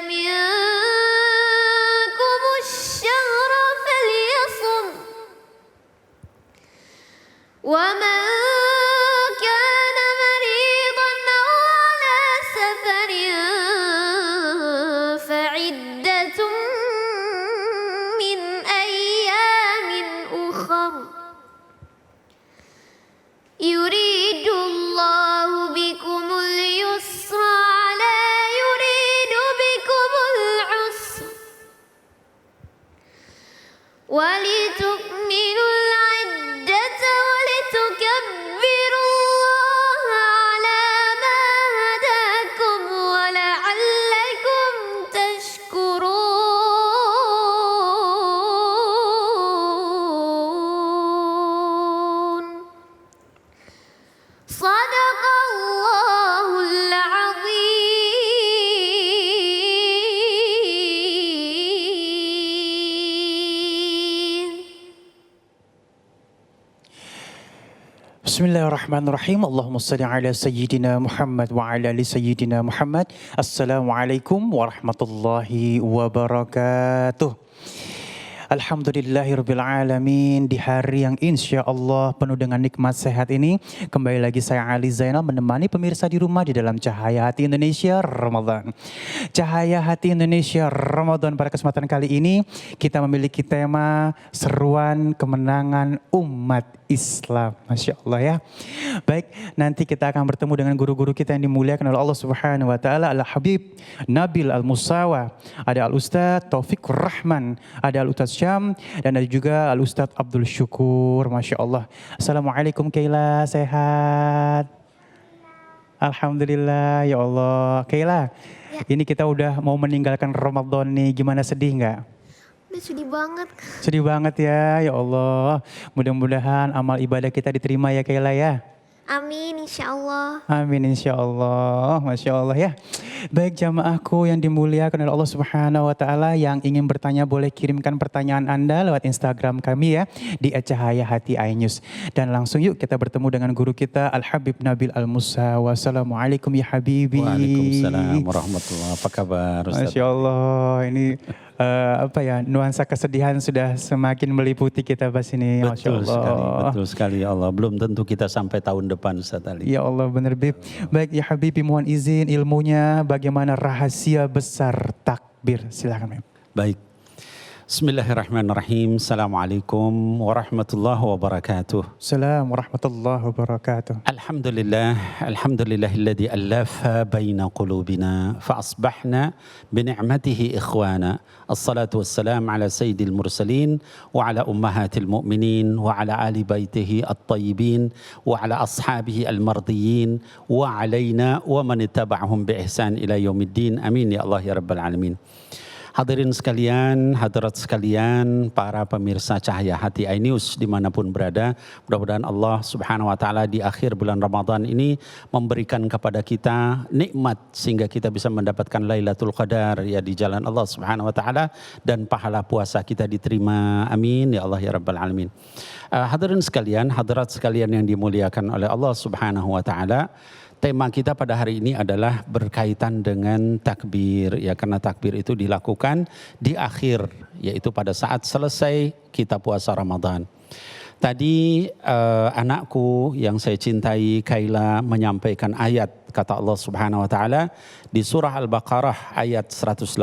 منكم الشهر فليصم ومن كان مريضا أو على سفر فعدة من أيام أخر يريد الله بكم اليسر ولا يريد بكم العسر ولتكملوا العدة ولتكبروا الله على ما هداكم ولعلكم تشكرون صدق الله العظيم. Bismillahirrahmanirrahim. Allahumma salli ala sayyidina Muhammad wa ala ali sayyidina Muhammad. Assalamualaikum warahmatullahi wabarakatuh. Alhamdulillahirrabbilalamin. Di hari yang insya Allah penuh dengan nikmat sehat ini, kembali lagi saya Ali Zainal menemani pemirsa di rumah di dalam Cahaya Hati Indonesia Ramadan. Cahaya Hati Indonesia Ramadan pada kesempatan kali ini kita memiliki tema seruan kemenangan umat Islam. Masya Allah ya. Baik, nanti kita akan bertemu dengan guru-guru kita yang dimuliakan oleh Allah Subhanahu wa taala, Al-Habib Nabil Al-Musawa, ada Al-Ustaz Taufik Rahman, ada Al-Ustaz Syam, dan ada juga Al-Ustaz Abdul Syukur. Masya Allah. Assalamualaikum Kaila, sehat? Alhamdulillah ya Allah. Kaila, ini kita udah mau meninggalkan Ramadan nih, gimana, sedih nggak? Sedih banget. Sedih banget ya Allah. Mudah-mudahan amal ibadah kita diterima ya Kaila ya. Amin insya Allah. Amin insya Allah. Masya Allah ya. Baik jamaahku yang dimuliakan oleh Allah Subhanahu wa taala, yang ingin bertanya boleh kirimkan pertanyaan Anda lewat Instagram kami ya di @cahaya hati iNews. Dan langsung yuk kita bertemu dengan guru kita Al-Habib Nabil Al-Musawa. Wassalamualaikum ya Habibi. Waalaikumsalam warahmatullahi wabarakatuh. Apa kabar Ustaz? Masya Allah, ini nuansa kesedihan sudah semakin meliputi kita pas ini. Masya Allah. Betul sekali ya Allah. Belum tentu kita sampai tahun depan Ustaz Ali. Ya Allah benar Bib. Baik ya Habibi, mohon izin ilmunya bagaimana rahasia besar takbir. Silakan Bib. Baik. Bismillahirrahmanirrahim. Assalamualaikum warahmatullahi wabarakatuh. Assalamualaikum warahmatullahi wabarakatuh. Alhamdulillahilladzi allafa baina qulubina fa asbahna bi ni'matihi ikhwana. Assalatu wassalamu ala sayyidil mursalin wa ala ummahatil mu'minin wa ala ali baitihi at-tayyibin wa ala ashabihi al-mardiyyin wa alaina wa man ittaba'ahum bi ihsan ila yaumiddin. Amin ya Allah ya rabbal alamin. Hadirin sekalian, hadirat sekalian, para pemirsa Cahaya Hati iNews dimanapun berada, mudah-mudahan Allah Subhanahu wa taala di akhir bulan Ramadan ini memberikan kepada kita nikmat sehingga kita bisa mendapatkan Lailatul Qadar ya di jalan Allah Subhanahu wa taala, dan pahala puasa kita diterima. Amin ya Allah ya rabbal alamin. Hadirin sekalian, hadirat sekalian yang dimuliakan oleh Allah Subhanahu wa taala. Tema kita pada hari ini adalah berkaitan dengan takbir ya, karena takbir itu dilakukan di akhir, yaitu pada saat selesai kita puasa Ramadan. Tadi anakku yang saya cintai Kaila menyampaikan ayat kata Allah Subhanahu wa taala di surah Al-Baqarah ayat 185.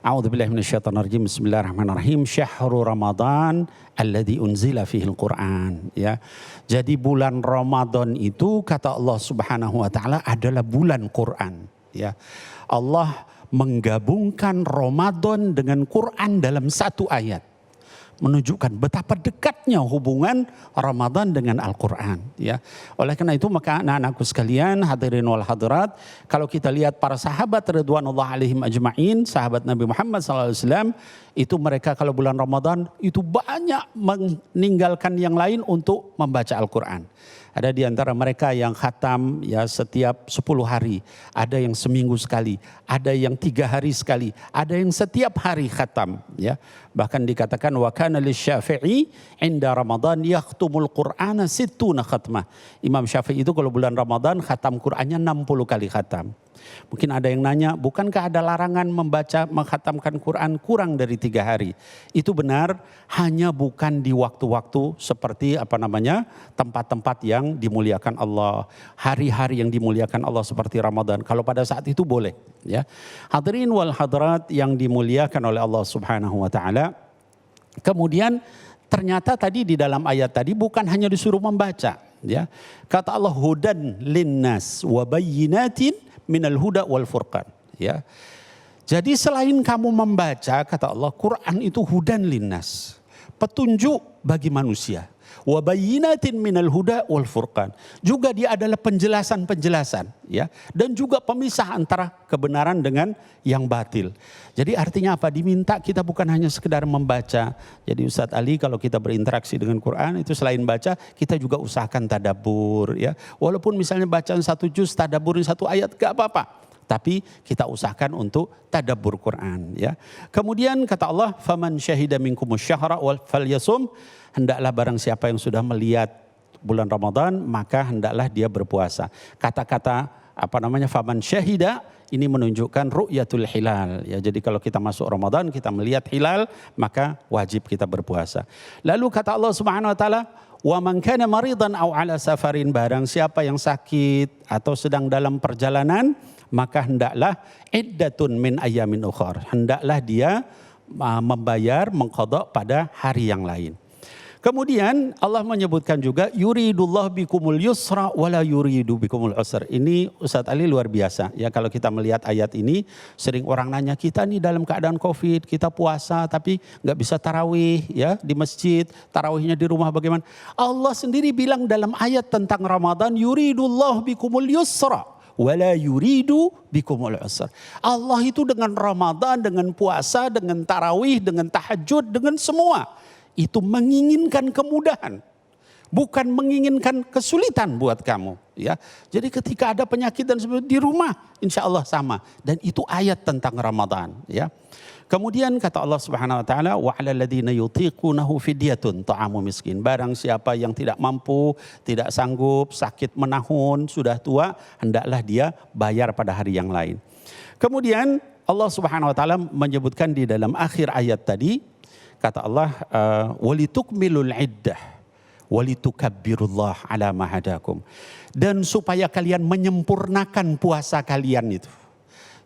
A'udzubillahi minasyaitonirrajim. Bismillahirrahmanirrahim. Syahrul Ramadan alladzi unzila fihil Qur'an ya. Jadi bulan Ramadan itu kata Allah Subhanahu wa taala adalah bulan Quran ya. Allah menggabungkan Ramadan dengan Quran dalam satu ayat, menunjukkan betapa dekatnya hubungan Ramadan dengan Al-Quran ya. Oleh karena itu maka anak-anakku sekalian, hadirin wal hadirat, kalau kita lihat para sahabat radhiyallahu alaihim ajma'in, sahabat Nabi Muhammad SAW, itu mereka kalau bulan Ramadan itu banyak meninggalkan yang lain untuk membaca Al-Quran. Ada di antara mereka yang khatam ya setiap 10 hari, ada yang seminggu sekali, ada yang 3 hari sekali, ada yang setiap hari khatam ya. Bahkan dikatakan wa kana lisyafi'i inda Ramadan yakhtumul Qur'ana 60 khatmah. Imam Syafi'i itu kalau bulan Ramadan khatam Qur'annya 60 kali khatam. Mungkin ada yang nanya, bukankah ada larangan mengkhatamkan Quran kurang dari 3 hari? Itu benar, hanya bukan di waktu-waktu seperti tempat-tempat yang dimuliakan Allah, hari-hari yang dimuliakan Allah seperti Ramadan. Kalau pada saat itu boleh, ya. Hadirin wal hadirat yang dimuliakan oleh Allah Subhanahu wa taala. Kemudian ternyata tadi di dalam ayat tadi bukan hanya disuruh membaca, ya. Kata Allah hudan linnas wa bayyinatin minal huda wal furqan, ya. Jadi selain kamu membaca, kata Allah, Quran itu hudan linnas, petunjuk bagi manusia. Wa bayyinatin minal huda wal furqan. Juga dia adalah penjelasan-penjelasan, ya, dan juga pemisah antara kebenaran dengan yang batil. Jadi artinya apa? Diminta kita bukan hanya sekedar membaca. Jadi Ustadz Ali kalau kita berinteraksi dengan Quran itu selain baca, kita juga usahakan tadabbur, ya. Walaupun misalnya bacaan 1 juz, tadabburin 1 ayat gak apa-apa. Tapi kita usahakan untuk tadabbur Quran, ya. Kemudian kata Allah, faman syahida minkumus syahra wal falyasum, hendaklah barang siapa yang sudah melihat bulan Ramadan maka hendaklah dia berpuasa. Kata-kata faman syahida ini menunjukkan ru'yatul hilal, ya. Jadi kalau kita masuk Ramadan kita melihat hilal maka wajib kita berpuasa. Lalu kata Allah Subhanahu wa taala, wa man kana maridan aw ala safarin, barang siapa yang sakit atau sedang dalam perjalanan maka hendaklah iddatun min ayamin ukhar, hendaklah dia membayar mengqadha pada hari yang lain. Kemudian Allah menyebutkan juga yuridullah bikumul yusra wala yuridu bikumul usra. Ini Ustadz Ali luar biasa, ya. Kalau kita melihat ayat ini, sering orang nanya, kita nih dalam keadaan Covid, kita puasa tapi nggak bisa tarawih, ya, di masjid, tarawihnya di rumah bagaimana? Allah sendiri bilang dalam ayat tentang Ramadan, yuridullah bikumul yusra wala yuridu bikumul usra. Allah itu dengan Ramadan, dengan puasa, dengan tarawih, dengan tahajud, dengan semua itu menginginkan kemudahan, bukan menginginkan kesulitan buat kamu, ya. Jadi ketika ada penyakit dan sebagainya di rumah, insya Allah sama. Dan itu ayat tentang Ramadan, ya. Kemudian kata Allah Subhanahu wa taala, wa 'alal ladzina yutiqunahu fidyatun ta'amu miskin. Barang siapa yang tidak mampu, tidak sanggup, sakit menahun, sudah tua, hendaklah dia bayar pada hari yang lain. Kemudian Allah Subhanahu wa taala menyebutkan di dalam akhir ayat tadi, kata Allah, walitukmilul iddah walitukabbirullah ala ma hadakum, dan supaya kalian menyempurnakan puasa kalian itu.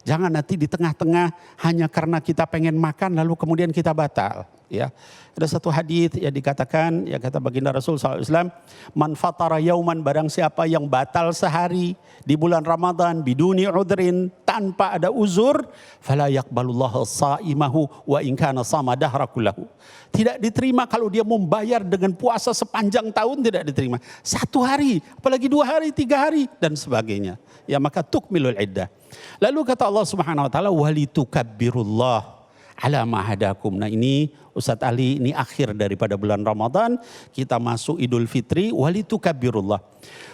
Jangan nanti di tengah-tengah hanya karena kita pengen makan lalu kemudian kita batal, ya. Ada satu hadis yang dikatakan, ya, kata baginda Rasul SAW, man fatara yauman, barang siapa yang batal sehari di bulan Ramadan biduni udrin, tanpa ada uzur, fala yaqbalullahu saimahu wa in kana sama dahra kullahu. Tidak diterima kalau dia membayar dengan puasa sepanjang tahun, tidak diterima. 1 hari, apalagi 2 hari, 3 hari dan sebagainya. Ya, maka tukmilul iddah. Lalu kata Allah Subhanahu wa taala, walitukabbirullah ala ma hadakum. Nah, ini Ustadz Ali, ini akhir daripada bulan Ramadan, kita masuk Idul Fitri, walitukabbirullah.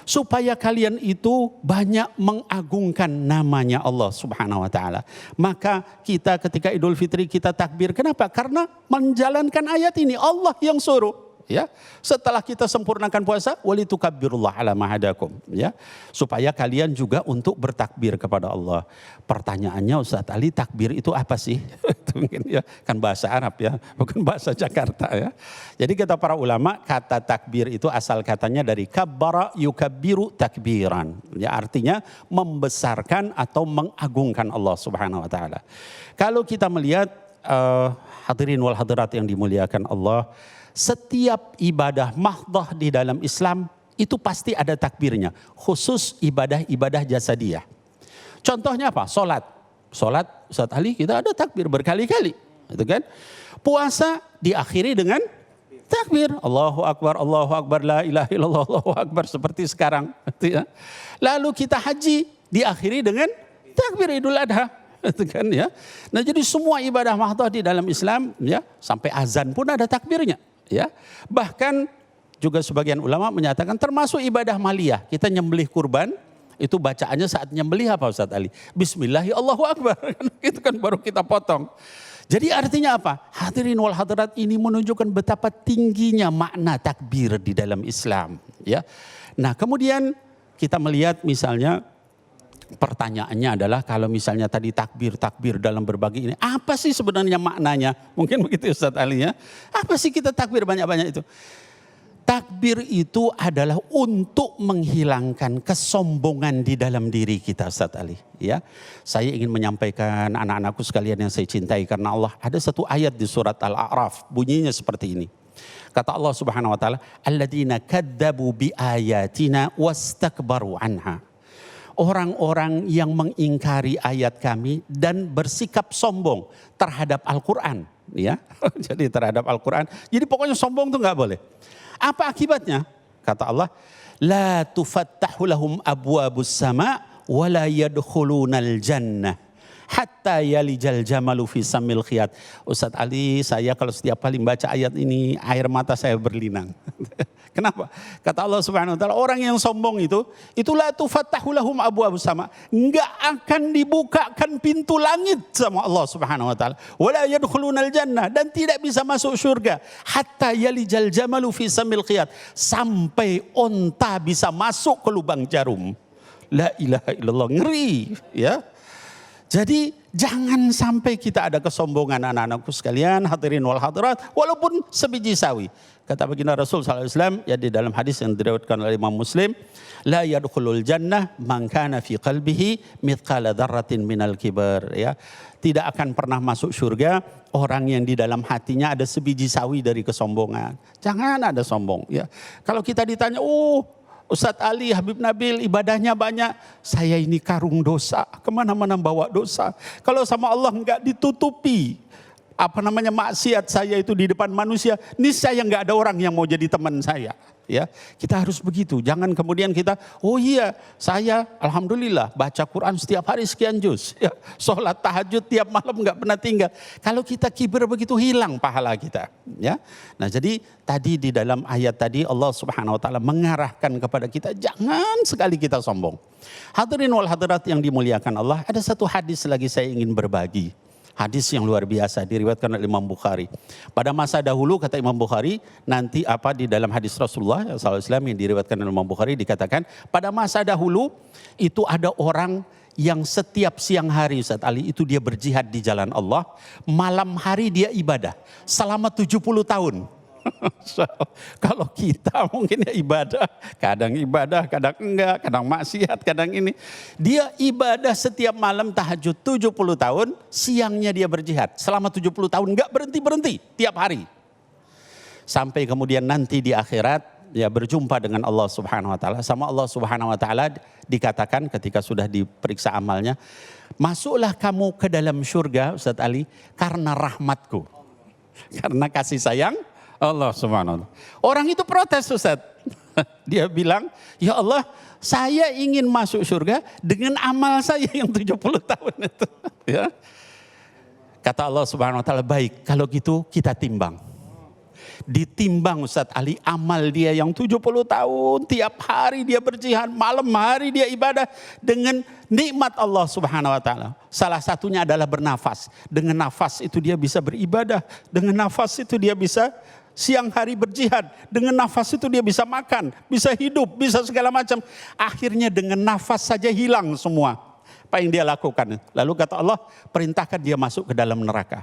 Supaya kalian itu banyak mengagungkan namanya Allah Subhanahu wa taala. Maka kita ketika Idul Fitri kita takbir. Kenapa? Karena menjalankan ayat ini Allah yang suruh. Ya, setelah kita sempurnakan puasa, walitukabbirullah ala ma hadakum, ya, supaya kalian juga untuk bertakbir kepada Allah. Pertanyaannya, Ustadz Ali, takbir itu apa sih? Mungkin, ya, kan bahasa Arab, ya, bukan bahasa Jakarta, ya. Jadi kata para ulama, kata takbir itu asal katanya dari kabbara yukabbiru takbiran, ya, artinya membesarkan atau mengagungkan Allah Subhanahu wa taala. Kalau kita melihat hadirin wal hadirat yang dimuliakan Allah, setiap ibadah mahdah di dalam Islam itu pasti ada takbirnya, khusus ibadah-ibadah jasadiyah. Contohnya apa? Salat Ustadz Ali, kita ada takbir berkali-kali, gitu kan? Puasa diakhiri dengan takbir, Allahu Akbar, la ilaha illallah, Allahu Akbar, seperti sekarang, gitu ya. Lalu kita haji diakhiri dengan takbir Idul Adha, gitu kan, ya. Nah, jadi semua ibadah mahdah di dalam Islam, ya, sampai azan pun ada takbirnya. Ya, bahkan juga sebagian ulama menyatakan termasuk ibadah maliyah. Kita nyembelih kurban, itu bacaannya saat nyembelih apa Ustaz Ali? Bismillahi Allahu Akbar. Itu kan baru kita potong. Jadi artinya apa? Hadirin wal hadirat, ini menunjukkan betapa tingginya makna takbir di dalam Islam. Ya. Nah kemudian kita melihat misalnya pertanyaannya adalah kalau misalnya tadi takbir dalam berbagi ini, apa sih sebenarnya maknanya? Mungkin begitu Ustaz Ali ya. Apa sih kita takbir banyak-banyak itu? Takbir itu adalah untuk menghilangkan kesombongan di dalam diri kita Ustaz Ali. Ya, saya ingin menyampaikan anak-anakku sekalian yang saya cintai karena Allah. Ada satu ayat di surat Al-A'raf bunyinya seperti ini. Kata Allah Subhanahu Wa Taala, "Alladzina kadzabu bi ayatina wastakbaru anha." Orang-orang yang mengingkari ayat kami dan bersikap sombong terhadap Al-Quran. Ya, jadi terhadap Al-Quran. Jadi pokoknya sombong itu nggak boleh. Apa akibatnya? Kata Allah, la tufattahu lahum abwabus sama wa la yadkhulunal jannah hatta yalijal jamalu fi samil khiyat. Ustaz Ali, saya kalau setiap kali membaca ayat ini air mata saya berlinang. Kenapa? Kata Allah Subhanahu wa taala, orang yang sombong itu la tufattahu lahum abwabus sama, enggak akan dibukakan pintu langit sama Allah Subhanahu wa taala. Wala yadkhulunal jannah, dan tidak bisa masuk surga hatta yalijal jamalu fi samil khiyat, sampai onta bisa masuk ke lubang jarum. La ilaha illallah, ngeri ya. Jadi jangan sampai kita ada kesombongan anak-anakku sekalian, hadirin wal hadirat, walaupun sebiji sawi. Kata baginda Rasul SAW ya di dalam hadis yang diriwayatkan oleh Imam Muslim, la yadkhulul jannah man kana fi qalbihi mithqala dzarratin minal kibar, ya. Tidak akan pernah masuk surga orang yang di dalam hatinya ada sebiji sawi dari kesombongan. Jangan ada sombong, ya. Kalau kita ditanya, Ustadz Ali, Habib Nabil ibadahnya banyak, saya ini karung dosa, kemana-mana bawa dosa. Kalau sama Allah enggak ditutupi maksiat saya itu di depan manusia, niscaya enggak ada orang yang mau jadi teman saya. Ya, kita harus begitu. Jangan kemudian kita, saya alhamdulillah baca Quran setiap hari sekian juz, ya, sholat tahajud tiap malam enggak pernah tinggal. Kalau kita kiber begitu, hilang pahala kita. Ya, nah jadi tadi di dalam ayat tadi Allah Subhanahu Wa Taala mengarahkan kepada kita jangan sekali kita sombong. Hadirin wal hadirat yang dimuliakan Allah, ada satu hadis lagi saya ingin berbagi. Hadis yang luar biasa diriwayatkan oleh Imam Bukhari. Pada masa dahulu kata Imam Bukhari, nanti di dalam hadis Rasulullah SAW yang diriwayatkan oleh Imam Bukhari dikatakan, pada masa dahulu itu ada orang yang setiap siang hari Ustaz Ali itu dia berjihad di jalan Allah, malam hari dia ibadah selama 70 tahun. So, kalau kita mungkin ya ibadah, kadang enggak, kadang maksiat, kadang ini. Dia ibadah setiap malam tahajud 70 tahun, siangnya dia berjihad. Selama 70 tahun enggak berhenti-berhenti, tiap hari. Sampai kemudian nanti di akhirat, ya berjumpa dengan Allah Subhanahu Wa Taala. Sama Allah Subhanahu Wa Taala dikatakan ketika sudah diperiksa amalnya, masuklah kamu ke dalam surga Ustaz Ali karena rahmatku. Karena kasih sayang Allah Subhanahu wa taala. Orang itu protes Ustaz. Dia bilang, ya Allah, saya ingin masuk surga dengan amal saya yang 70 tahun itu. Ya. Kata Allah Subhanahu wa taala, baik, kalau gitu kita timbang. Ditimbang Ustaz Ali amal dia yang 70 tahun, tiap hari dia berjihad, malam hari dia ibadah dengan nikmat Allah Subhanahu wa taala. Salah satunya adalah bernafas. Dengan nafas itu dia bisa beribadah, dengan nafas itu dia bisa siang hari berjihad, dengan nafas itu dia bisa makan, bisa hidup, bisa segala macam. Akhirnya dengan nafas saja hilang semua apa yang dia lakukan. Lalu kata Allah, perintahkan dia masuk ke dalam neraka.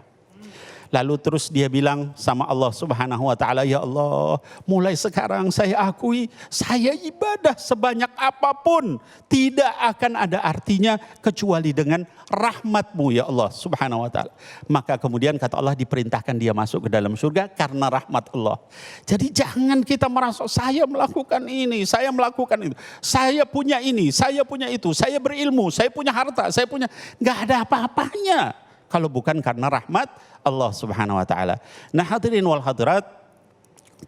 Lalu terus dia bilang sama Allah Subhanahu wa taala, ya Allah, mulai sekarang saya akui saya ibadah sebanyak apapun tidak akan ada artinya kecuali dengan rahmat-Mu ya Allah Subhanahu wa taala. Maka kemudian kata Allah diperintahkan dia masuk ke dalam surga karena rahmat Allah. Jadi jangan kita merasa saya melakukan ini, saya melakukan itu, saya punya ini, saya punya itu, saya berilmu, saya punya harta, saya punya, enggak ada apa-apanya kalau bukan karena rahmat Allah Subhanahu wa taala. Nah, hadirin wal hadirat,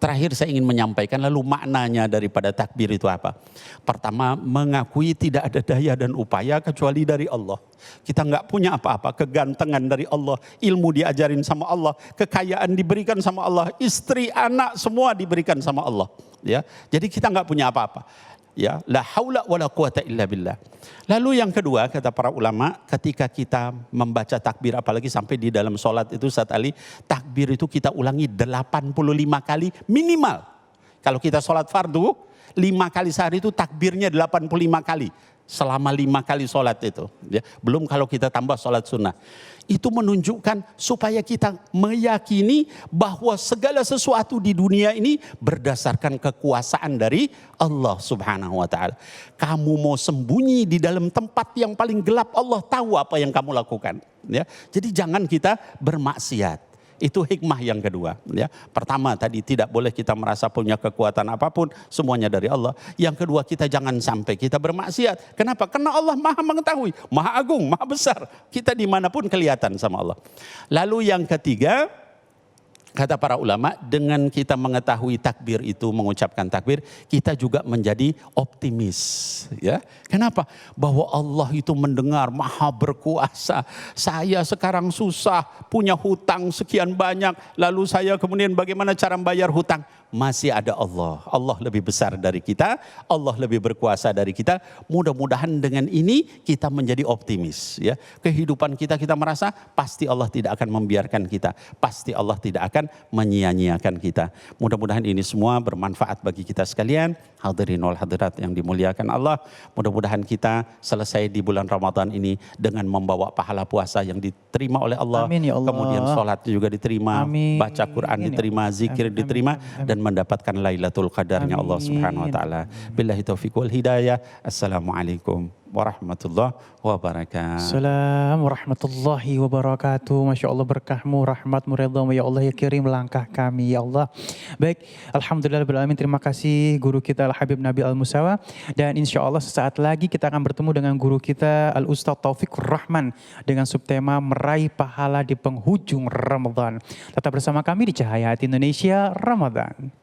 Terakhir saya ingin menyampaikan lalu maknanya daripada takbir itu apa. Pertama, mengakui tidak ada daya dan upaya kecuali dari Allah. Kita nggak punya apa-apa, kegantengan dari Allah, ilmu diajarin sama Allah, kekayaan diberikan sama Allah, istri, anak semua diberikan sama Allah. Ya, jadi kita nggak punya apa-apa. Ya, la haula wala quwata illa billah. Lalu yang kedua kata para ulama, ketika kita membaca takbir apalagi sampai di dalam sholat itu Ustaz Ali, takbir itu kita ulangi 85 kali minimal. Kalau kita sholat fardu 5 kali sehari itu takbirnya 85 kali. Selama 5 kali sholat itu. Ya, belum kalau kita tambah sholat sunnah. Itu menunjukkan supaya kita meyakini bahwa segala sesuatu di dunia ini berdasarkan kekuasaan dari Allah Subhanahu wa taala. Kamu mau sembunyi di dalam tempat yang paling gelap, Allah tahu apa yang kamu lakukan, ya. Jadi jangan kita bermaksiat. Itu hikmah yang kedua, ya. Pertama tadi tidak boleh kita merasa punya kekuatan apapun, semuanya dari Allah. Yang kedua kita jangan sampai kita bermaksiat. Kenapa? Karena Allah Maha mengetahui, Maha Agung, Maha Besar. Kita dimanapun kelihatan sama Allah. Lalu yang ketiga, kata para ulama, dengan kita mengetahui takbir itu, mengucapkan takbir, kita juga menjadi optimis. Ya, kenapa? Bahwa Allah itu mendengar, Maha berkuasa. Saya sekarang susah, punya hutang sekian banyak, lalu saya kemudian bagaimana cara membayar hutang? Masih ada Allah. Allah lebih besar dari kita, Allah lebih berkuasa dari kita. Mudah-mudahan dengan ini kita menjadi optimis. Ya, kehidupan kita merasa pasti Allah tidak akan membiarkan kita, pasti Allah tidak akan menyia-nyiakan kita. Mudah-mudahan ini semua bermanfaat bagi kita sekalian. Hadirin wal hadirat yang dimuliakan Allah. Mudah-mudahan kita selesai di bulan Ramadan ini dengan membawa pahala puasa yang diterima oleh Allah. Amin, ya Allah. Kemudian sholat juga diterima, Amin. baca Quran Amin, ya diterima, Allah. zikir Amin, diterima, amin, dan mendapatkan Lailatul Qadarnya Allah Subhanahu wa taala. Billahi taufiq wal hidayah. Assalamualaikum warahmatullahi wabarakatuh. Assalamualaikum warahmatullahi wabarakatuh. Masya Allah berkahmu, rahmatmu, ridhamu ya Allah, ya kirim langkah kami ya Allah. Baik, alhamdulillahirabbil alamin. Terima kasih guru kita Al-Habib Nabil Al-Musawa. Dan insya Allah sesaat lagi kita akan bertemu dengan guru kita Al-Ustaz Taufikur Rahman dengan subtema meraih pahala di penghujung Ramadan. Tetap bersama kami di Cahaya Hati Indonesia Ramadan.